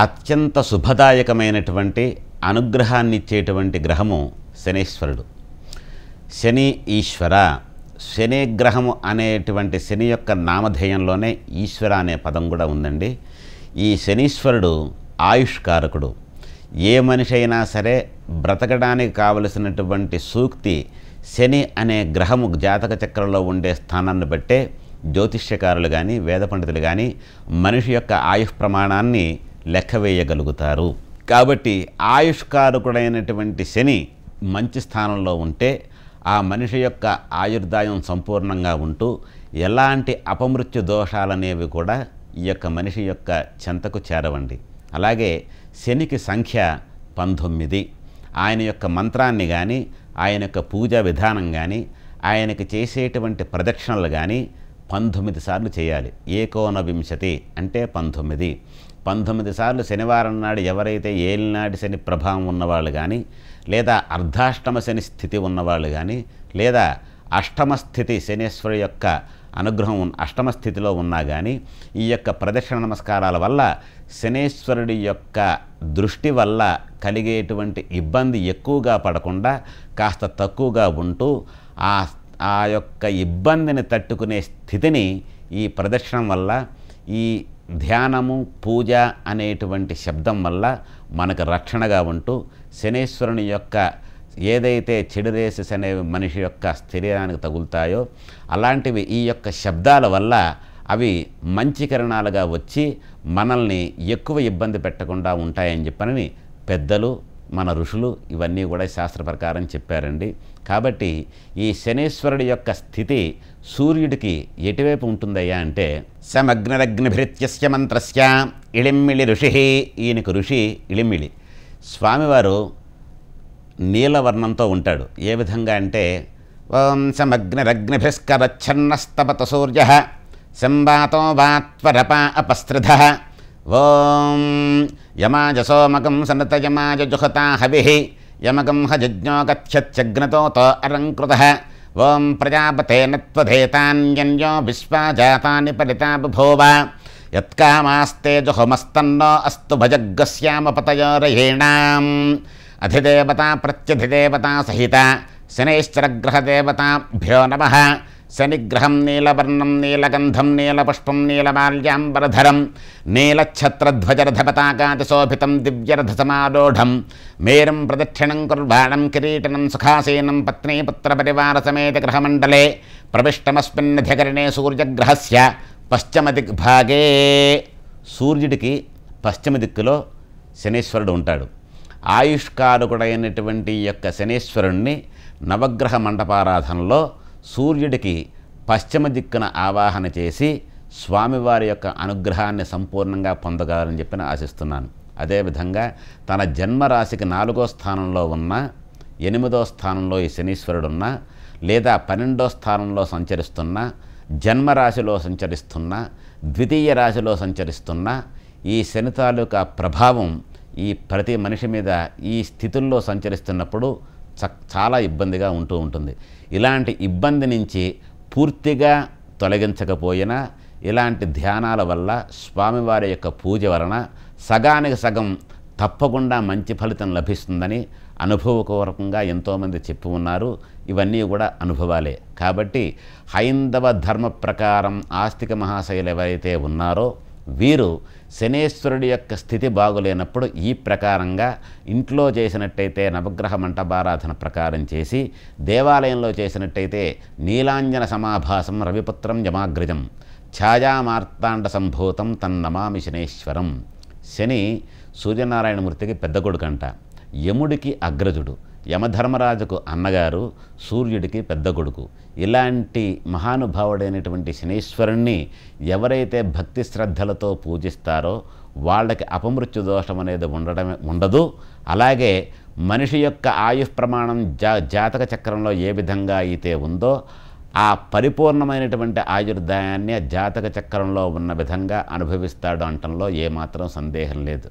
అత్యంత శుభదాయకమైనటువంటి అనుగ్రహాన్ని ఇచ్చేటువంటి గ్రహము శనీశ్వరుడు. శని ఈశ్వర, శని గ్రహము అనేటువంటి శని యొక్క నామధేయంలోనే ఈశ్వర అనే పదం కూడా ఉందండి. ఈ శనీశ్వరుడు ఆయుష్కారకుడు. ఏ మనిషి అయినా సరే బ్రతకడానికి కావలసినటువంటి సూక్తి శని అనే గ్రహము జాతక చక్రంలో ఉండే స్థానాన్ని బట్టే జ్యోతిష్యకారులు కానీ వేద పండితులు కానీ మనిషి యొక్క ఆయుష్ ప్రమాణాన్ని లెక్క వేయగలుగుతారు. కాబట్టి ఆయుష్కారకుడైనటువంటి శని మంచి స్థానంలో ఉంటే ఆ మనిషి యొక్క ఆయుర్దాయం సంపూర్ణంగా ఉంటూ ఎలాంటి అపమృత్యు దోషాలనేవి కూడా ఈ యొక్క మనిషి యొక్క చెంతకు చేరవండి. అలాగే శనికి సంఖ్య 19. ఆయన యొక్క మంత్రాన్ని కానీ ఆయన యొక్క పూజా విధానం కానీ ఆయనకి చేసేటువంటి ప్రదక్షిణలు కానీ 19 సార్లు చేయాలి. ఏకోనవింశతి అంటే 19. 19 సార్లు శనివారం నాడు ఎవరైతే ఏలినాటి శని ప్రభావం ఉన్నవాళ్ళు కానీ లేదా అర్ధాష్టమ శని స్థితి ఉన్నవాళ్ళు కానీ లేదా అష్టమ స్థితి శనీశ్వరు యొక్క అనుగ్రహం అష్టమ స్థితిలో ఉన్నా కానీ ఈ యొక్క ప్రదక్షిణ నమస్కారాల వల్ల శనీశ్వరుడి యొక్క దృష్టి వల్ల కలిగేటువంటి ఇబ్బంది ఎక్కువగా పడకుండా కాస్త తక్కువగా ఉంటూ ఆ యొక్క ఇబ్బందిని తట్టుకునే స్థితిని ఈ ప్రదక్షిణం వల్ల ఈ ధ్యానము పూజ అనేటువంటి శబ్దం వల్ల మనకు రక్షణగా ఉంటూ శనీశ్వరుని యొక్క ఏదైతే చెడు రేసెస్ అనే మనిషి యొక్క శరీరానికి తగులుతాయో అలాంటివి ఈ యొక్క శబ్దాల వల్ల అవి మంచి కిరణాలుగా వచ్చి మనల్ని ఎక్కువ ఇబ్బంది పెట్టకుండా ఉంటాయని చెప్పని పెద్దలు మన ఋషులు ఇవన్నీ కూడా శాస్త్ర ప్రకారం చెప్పారండి. కాబట్టి ఈ శనీశ్వరుడి యొక్క స్థితి సూర్యుడికి ఎటువైపు ఉంటుందయ్యా అంటే సమగ్నరగ్నిభిత్యస్య మంత్రస్య ఇళిమ్మిళి ఋషి. ఈయనకు ఋషి ఇళిమ్మిళి. స్వామివారు నీలవర్ణంతో ఉంటాడు. ఏ విధంగా అంటే ఓం సమగ్నిరగ్నిభిస్కరచ్ఛన్నస్తపత సూర్య సంబాతో వాత్వరపా అపస్త్రిధ ఓం యమాజ సోమకం సనతయమాజ జుహతా హవిః యమకం హజజ్ఞో గచ్చచ్చగ్నతోతో అలంకృతః ఓం ప్రజాపతేన త్వధేతాన్యన్యో విశ్వాజాతాని పరితా బభూవ యత్కామాస్తే జుహమస్తన్నో అస్తు భజగ్గస్యామ పతయోరయేణాం అధిదేవతా ప్రత్యధిదేవతా సహిత శనైశ్చరగ్రహదేవతాభ్యో నమః. శనిగ్రహం నీలవర్ణం నీలగంధం నీలపుష్పం నీలమాల్యాంబరధరం నీలఛత్రధ్వజరథపతాకాతిశోభితం దివ్యరథసమారూఢం మేరం ప్రదక్షిణం కుర్వాణం కిరీటనం సుఖాసీనం పత్నీపుత్రపరివారసమేత గ్రహమండలే ప్రవిష్టమస్మిన్నధికరణే సూర్యగ్రహస్య పశ్చిమ దిగ్భాగే. సూర్యుడికి పశ్చిమ దిక్కులో శనీశ్వరుడు ఉంటాడు. ఆయుష్కారకుడైనటువంటి యొక్క శనీశ్వరుణ్ణి నవగ్రహ మండపారాధనలో సూర్యుడికి పశ్చిమ దిక్కున ఆవాహన చేసి స్వామివారి యొక్క అనుగ్రహాన్ని సంపూర్ణంగా పొందగలని చెప్పి ఆశిస్తున్నాను. అదేవిధంగా తన జన్మరాశికి 4వ స్థానంలో ఉన్న 8వ స్థానంలో ఈ శనీశ్వరుడున్న లేదా 12వ స్థానంలో సంచరిస్తున్న జన్మరాశిలో సంచరిస్తున్న ద్వితీయ రాశిలో సంచరిస్తున్న ఈ శని తాలూకా ప్రభావం ఈ ప్రతి మనిషి మీద ఈ స్థితుల్లో సంచరిస్తున్నప్పుడు చాలా ఇబ్బందిగా ఉంటుంది. ఇలాంటి ఇబ్బంది నుంచి పూర్తిగా తొలగించకపోయినా ఇలాంటి ధ్యానాల వల్ల స్వామివారి యొక్క పూజ వలన సగానికి సగం తప్పకుండా మంచి ఫలితం లభిస్తుందని అనుభవపూర్వకంగా ఎంతోమంది చెప్పి ఉన్నారు. ఇవన్నీ కూడా అనుభవాలే. కాబట్టి హైందవ ధర్మ ప్రకారం ఆస్తిక మహాశైలు ఎవరైతే ఉన్నారో వీరు శనీశ్వరుడి యొక్క స్థితి బాగులేనప్పుడు ఈ ప్రకారంగా ఇంట్లో చేసినట్టయితే నవగ్రహ మంటపారాధన ప్రకారం చేసి దేవాలయంలో చేసినట్టయితే నీలాంజన సమాభాసం రవిపుత్రం యమాగ్రజం ఛాయామార్తాండ సంభూతం తన్నమామి శనేశ్వరం. శని సూర్యనారాయణమూర్తికి పెద్ద కొడుకంట, యముడికి అగ్రజుడు, యమధర్మరాజుకు అన్నగారు, సూర్యుడికి పెద్ద కొడుకు. ఇలాంటి మహానుభావుడైనటువంటి శనీశ్వరుణ్ణి ఎవరైతే భక్తి శ్రద్ధలతో పూజిస్తారో వాళ్ళకి అపమృత్యు దోషం అనేది ఉండదు. అలాగే మనిషి యొక్క ఆయుష్ ప్రమాణం జాతక చక్రంలో ఏ విధంగా అయితే ఉందో ఆ పరిపూర్ణమైనటువంటి ఆయుర్దాయాన్ని జాతక చక్రంలో ఉన్న విధంగా అనుభవిస్తాడు అంటంలో ఏమాత్రం సందేహం లేదు.